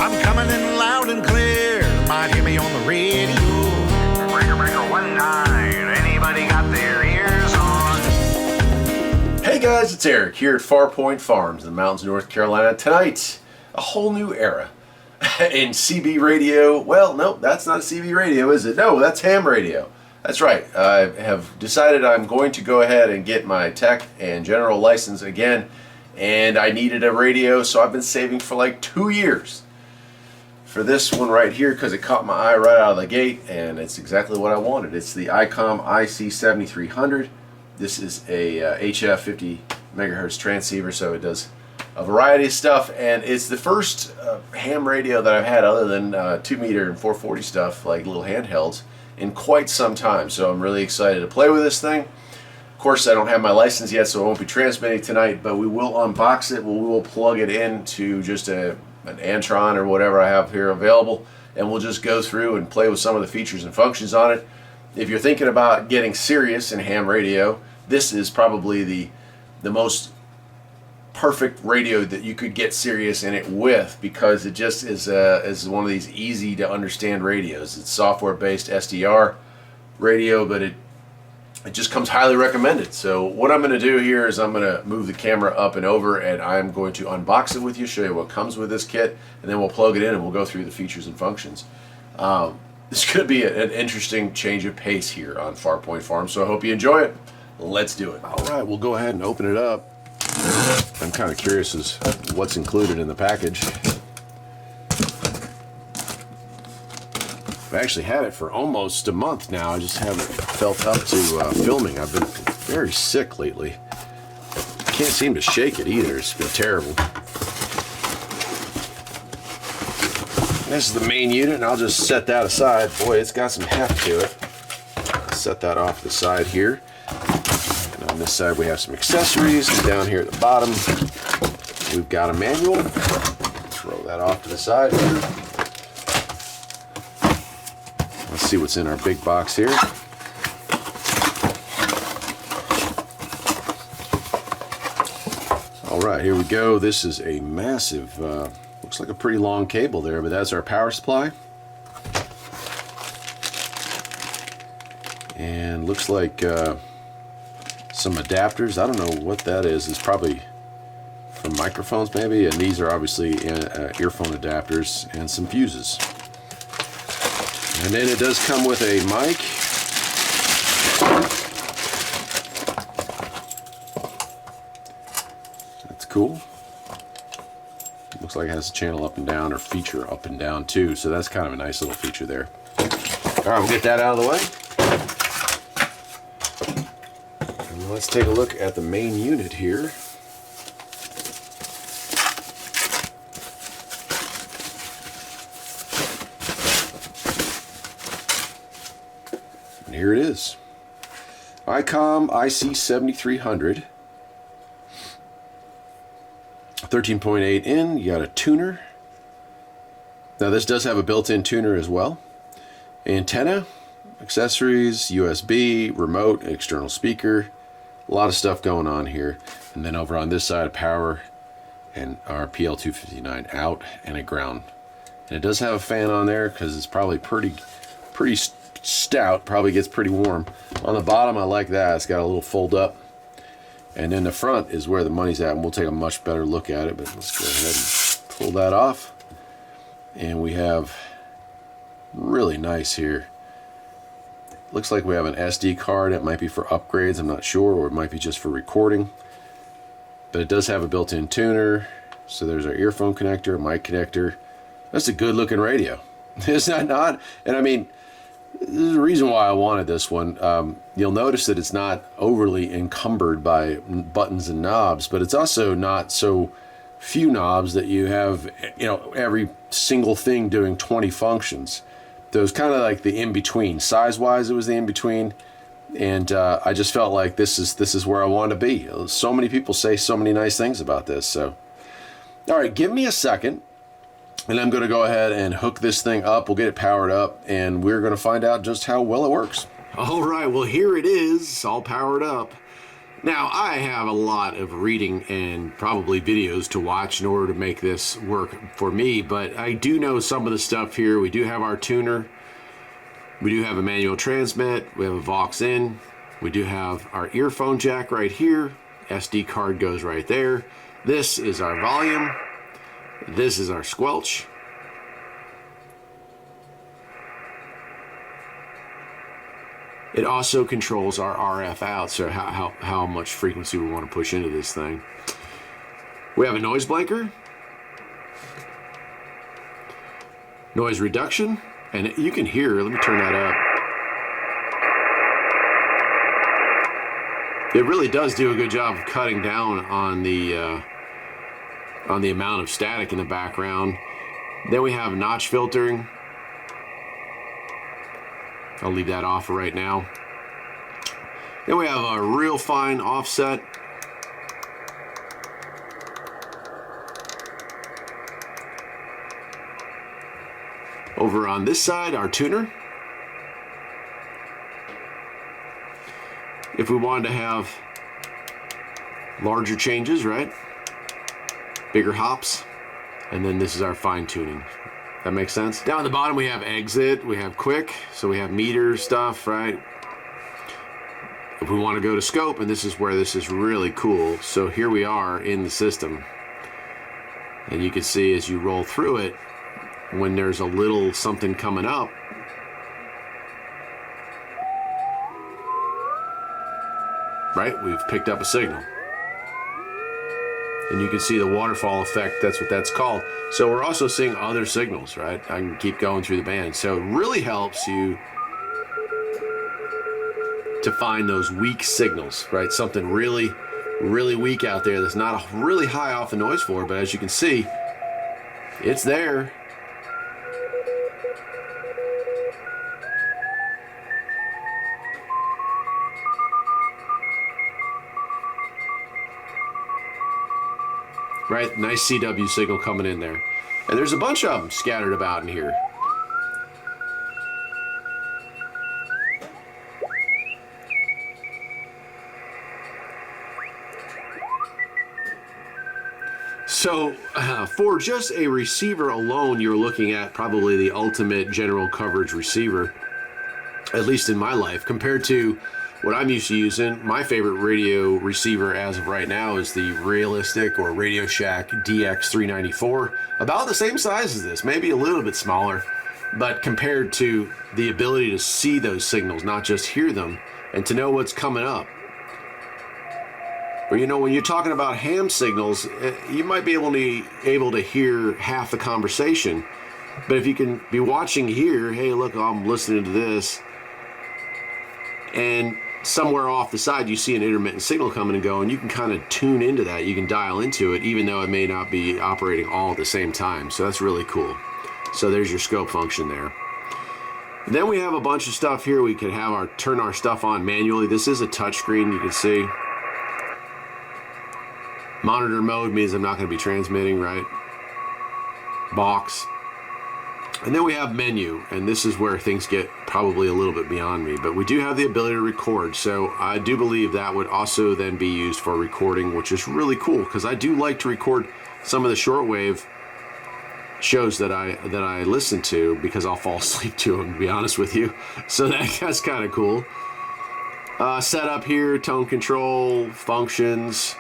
I'm coming in loud and clear. Might hear me on the radio. Breaker, breaker, 19. Anybody got their ears on? Hey guys, it's Eric here at Farpoint Farms in the mountains of North Carolina. Tonight, a whole new era in CB radio. Well, no, that's not CB radio, is it? No, that's ham radio. That's right. I have decided I'm going to go ahead and get my tech and general license again, and I needed a radio, so I've been saving for like 2 years for this one right here because it caught my eye right out of the gate, and it's exactly what I wanted. It's the Icom IC7300. This is a HF 50 megahertz transceiver, so it does a variety of stuff, and it's the first ham radio that I've had other than 2 meter and 440 stuff, like little handhelds, in quite some time. So I'm really excited to play with this thing. Of course, I don't have my license yet, so I won't be transmitting tonight, but we will unbox it. We will plug it into just an Antron or whatever I have here available, and we'll just go through and play with some of the features and functions on it. If you're thinking about getting serious in ham radio, this is probably the most perfect radio that you could get serious in it with, because it just is one of these easy to understand radios. It's software based SDR radio, but it just comes highly recommended. So what I'm going to do here is I'm going to move the camera up and over, and I'm going to unbox it with you, show you what comes with this kit, and then we'll plug it in and we'll go through the features and functions. This could be an interesting change of pace here on Farpoint Farms, so I hope you enjoy it. Let's do it. All right, we'll go ahead and open it up. I'm kind of curious as what's included in the package. I've actually had it for almost a month now. I just haven't felt up to filming. I've been very sick lately. Can't seem to shake it either. It's been terrible. This is the main unit, and I'll just set that aside. Boy, it's got some heft to it. Set that off the side here. And on this side we have some accessories, and down here at the bottom we've got a manual. Throw that off to the side. Let's see what's in our big box here. Alright, here we go. This is a massive, looks like a pretty long cable there, but that's our power supply. And looks like some adapters. I don't know what that is. It's probably for microphones maybe, and these are obviously earphone adapters and some fuses. And then it does come with a mic. That's cool. Looks like it has a channel up and down, or feature up and down too, so that's kind of a nice little feature there. Alright, we'll get that out of the way. And let's take a look at the main unit here. And here it is. Icom IC7300. 13.8 in, you got a tuner. Now this does have a built-in tuner as well. Antenna, accessories, USB, remote, external speaker. A lot of stuff going on here. And then over on this side, power and our PL259 out, and a ground. And it does have a fan on there because it's probably pretty stout, probably gets pretty warm. On the bottom, I like that. It's got a little fold up. And then the front is where the money's at, and we'll take a much better look at it, but let's go ahead and pull that off. And we have really nice here. Looks like we have an SD card. It might be for upgrades, I'm not sure, or it might be just for recording. But it does have a built-in tuner. So there's our earphone connector, mic connector. That's a good looking radio. Is that not? And I mean, there's a reason why I wanted this one. You'll notice that it's not overly encumbered by buttons and knobs, but it's also not so few knobs that you have, you know, every single thing doing 20 functions. So it was kind of like the in-between. Size-wise, it was the in-between, and I just felt like this is where I want to be. So many people say so many nice things about this. So, all right, give me a second. And I'm going to go ahead and hook this thing up. We'll get it powered up, and we're going to find out just how well it works. All right, well, here it is, all powered up. Now, I have a lot of reading and probably videos to watch in order to make this work for me, but I do know some of the stuff here. We do have our tuner. We do have a manual transmit. We have a Vox in. We do have our earphone jack right here. SD card goes right there. This is our volume. This is our squelch. It also controls our RF out, so how much frequency we want to push into this thing. We have a noise blanker, noise reduction, and you can hear, let me turn that up. It really does do a good job of cutting down on the amount of static in the background. Then we have notch filtering. I'll leave that off for right now. Then we have a real fine offset. Over on this side, our tuner. If we wanted to have larger changes, right? Bigger hops. And then this is our fine tuning. That makes sense? Down at the bottom we have exit, we have quick, so we have meter stuff, right? If we want to go to scope, and this is where this is really cool. So here we are in the system. And you can see as you roll through it, when there's a little something coming up, right? We've picked up a signal. And you can see the waterfall effect, that's what that's called. So we're also seeing other signals, right? I can keep going through the band. So it really helps you to find those weak signals, right? Something really, really weak out there that's not really high off the noise floor, but as you can see, it's there. Right, nice CW signal coming in there. And there's a bunch of them scattered about in here. So for just a receiver alone, you're looking at probably the ultimate general coverage receiver, at least in my life, compared to what I'm used to using. My favorite radio receiver as of right now is the Realistic or Radio Shack DX394. About the same size as this, maybe a little bit smaller, but compared to the ability to see those signals, not just hear them, and to know what's coming up. But you know, when you're talking about ham signals, you might be able to hear half the conversation. But if you can be watching here, hey, look, I'm listening to this, and somewhere off the side you see an intermittent signal coming and going, you can kind of tune into that. You can dial into it, even though it may not be operating all at the same time. So that's really cool. So there's your scope function there. And then we have a bunch of stuff here. We can have turn our stuff on manually. This is a touchscreen, you can see. Monitor mode means I'm not going to be transmitting, right? Box. And then we have menu, and this is where things get probably a little bit beyond me, but we do have the ability to record. So I do believe that would also then be used for recording, which is really cool because I do like to record some of the shortwave shows that I listen to because I'll fall asleep to them, to be honest with you. So that's kind of cool. Setup here, tone control, functions.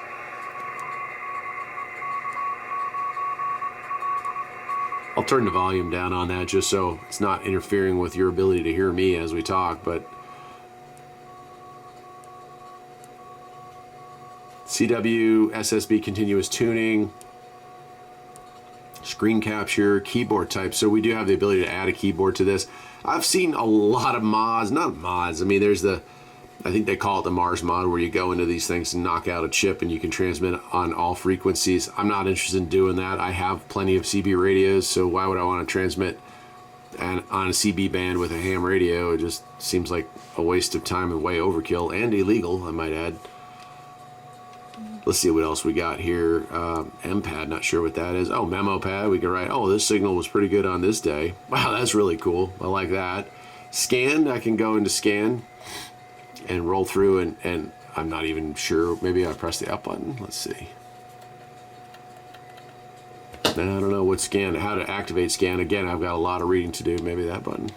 I'll turn the volume down on that just so it's not interfering with your ability to hear me as we talk, but CW, SSB continuous tuning, screen capture, keyboard type. So we do have the ability to add a keyboard to this. I've seen a lot of mods, not mods, I mean there's I think they call it the Mars mod, where you go into these things and knock out a chip and you can transmit on all frequencies. I'm not interested in doing that. I have plenty of CB radios, so why would I want to transmit on a CB band with a ham radio? It just seems like a waste of time and way overkill and illegal, I might add. Let's see what else we got here. MPAD, not sure what that is. Oh, memo pad. We can write, oh, this signal was pretty good on this day. Wow, that's really cool. I like that. Scan, I can go into scan and roll through, and I'm not even sure. Maybe I press the up button. Let's see. Then I don't know what scan, how to activate scan. Again, I've got a lot of reading to do. Maybe that button.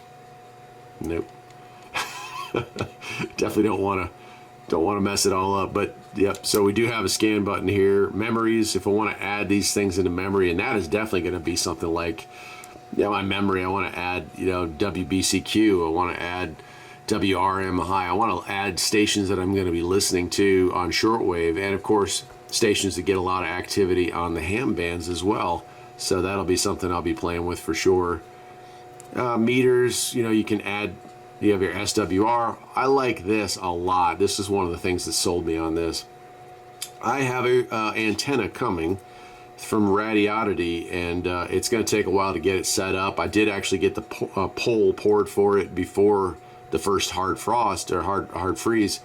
Nope. Definitely don't want to mess it all up. But yep. So we do have a scan button here. Memories. If I want to add these things into memory, and that is definitely going to be something like, yeah, my memory. I want to add, you know, WBCQ. I want to add WRM high. I want to add stations that I'm going to be listening to on shortwave, and of course stations that get a lot of activity on the ham bands as well. So that'll be something I'll be playing with for sure. Meters, you know, you can add, you have your SWR. I like this a lot. This is one of the things that sold me on this. I have a antenna coming from Radiodity, and it's going to take a while to get it set up. I did actually get the pole poured for it before the first hard frost or hard freeze,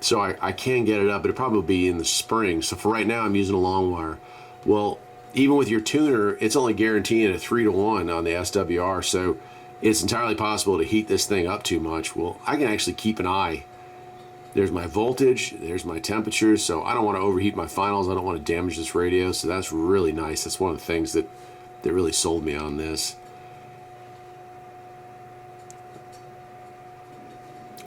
so I can get it up. It'll probably be in the spring. So for right now, I'm using a long wire. Well, even with your tuner, it's only guaranteeing a 3-to-1 on the SWR, so it's entirely possible to heat this thing up too much. Well, I can actually keep an eye. There's my voltage, there's my temperature, so I don't want to overheat my finals. I don't want to damage this radio, so that's really nice. That's one of the things that really sold me on this.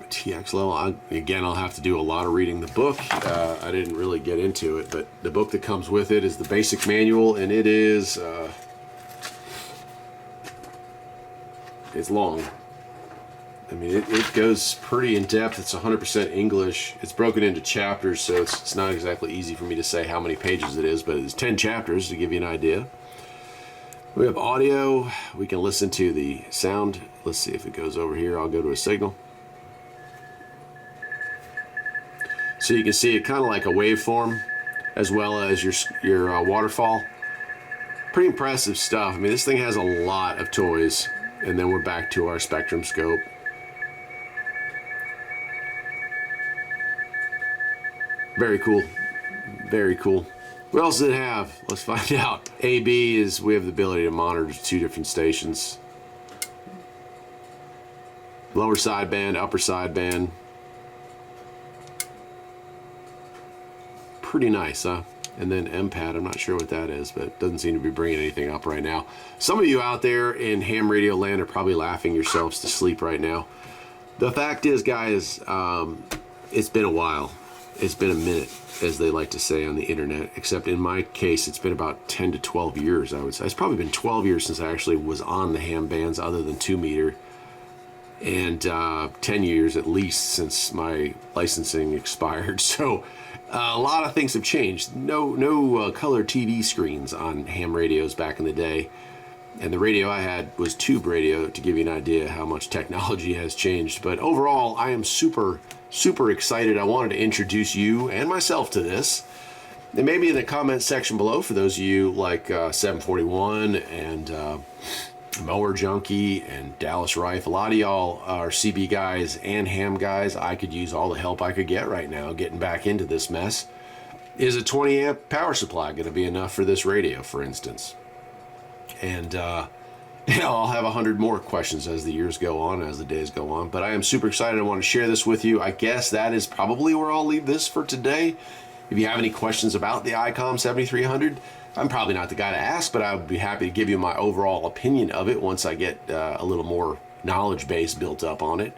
TX level, again, I'll have to do a lot of reading the book. I didn't really get into it, but the book that comes with it is the basic manual, and it is it's long. I mean, it goes pretty in depth. It's 100% English. It's broken into chapters, so it's not exactly easy for me to say how many pages it is, but it's 10 chapters to give you an idea. We have audio. We can listen to the sound. Let's see if it goes over here. I'll go to a signal. So you can see it kind of like a waveform as well as your waterfall. Pretty impressive stuff. I mean, this thing has a lot of toys. And then we're back to our spectrum scope. Very cool. Very cool. What else does it have? Let's find out. AB is, we have the ability to monitor 2 different stations. Lower sideband, upper sideband. Pretty nice, huh? And then MPAD, I'm not sure what that is, but it doesn't seem to be bringing anything up right now. Some of you out there in ham radio land are probably laughing yourselves to sleep right now. The fact is, guys, it's been a while. It's been a minute, as they like to say on the internet, except in my case, it's been about 10 to 12 years, I would say. It's probably been 12 years since I actually was on the ham bands other than 2 meter. And 10 years at least since my licensing expired. So a lot of things have changed. No color TV screens on ham radios back in the day. And the radio I had was tube radio, to give you an idea how much technology has changed. But overall, I am super excited. I wanted to introduce you and myself to this. And maybe in the comment section below, for those of you like 741 and Mower Junkie and Dallas Rife, a lot of y'all are CB guys and ham guys. I could use all the help I could get right now getting back into this mess. Is a 20 amp power supply going to be enough for this radio, for instance? And you know, I'll have 100 more questions as the years go on, as the days go on. But I am super excited. I want to share this with you. I guess that is probably where I'll leave this for today. If you have any questions about the Icom 7300, I'm probably not the guy to ask, but I would be happy to give you my overall opinion of it once I get a little more knowledge base built up on it.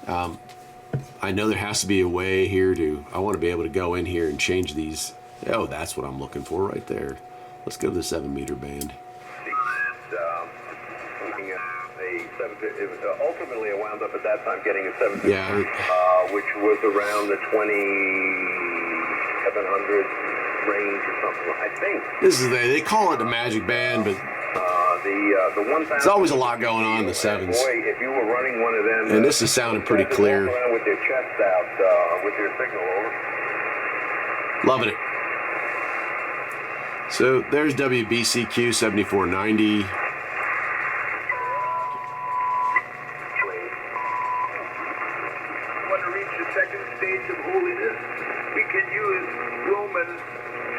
I know there has to be a way here to, I want to be able to go in here and change these. Oh, that's what I'm looking for right there. Let's go to the 7 meter band. Looking at it was, ultimately it wound up at that time getting a 750, yeah, which was around the 2700 range or something, I think. This is they call it the magic band, but the 1000. there's always a lot going on in the 7s. Boy, if you were running one of them, and this is sounding pretty clear. Walk around with your chest out, with your signal over. Loving it. So there's WBCQ 7490. Want to reach the second stage of holiness? We can use Romans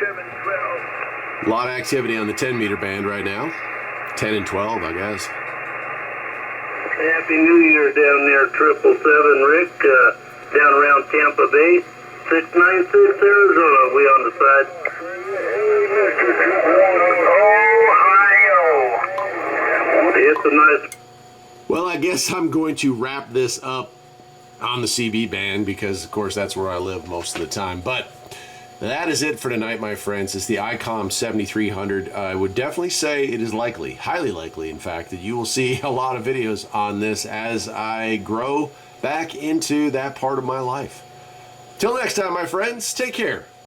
7:12. A lot of activity on the 10 meter band right now. 10 and 12, I guess. Happy New Year down there, 777, Rick, down around Tampa Bay. 696 Arizona, we on the side. Ohio. It's a nice. Well, I guess I'm going to wrap this up on the CB band because, of course, that's where I live most of the time. But that is it for tonight, my friends. It's the Icom 7300. I would definitely say it is likely, highly likely, in fact, that you will see a lot of videos on this as I grow back into that part of my life. Till next time, my friends, take care.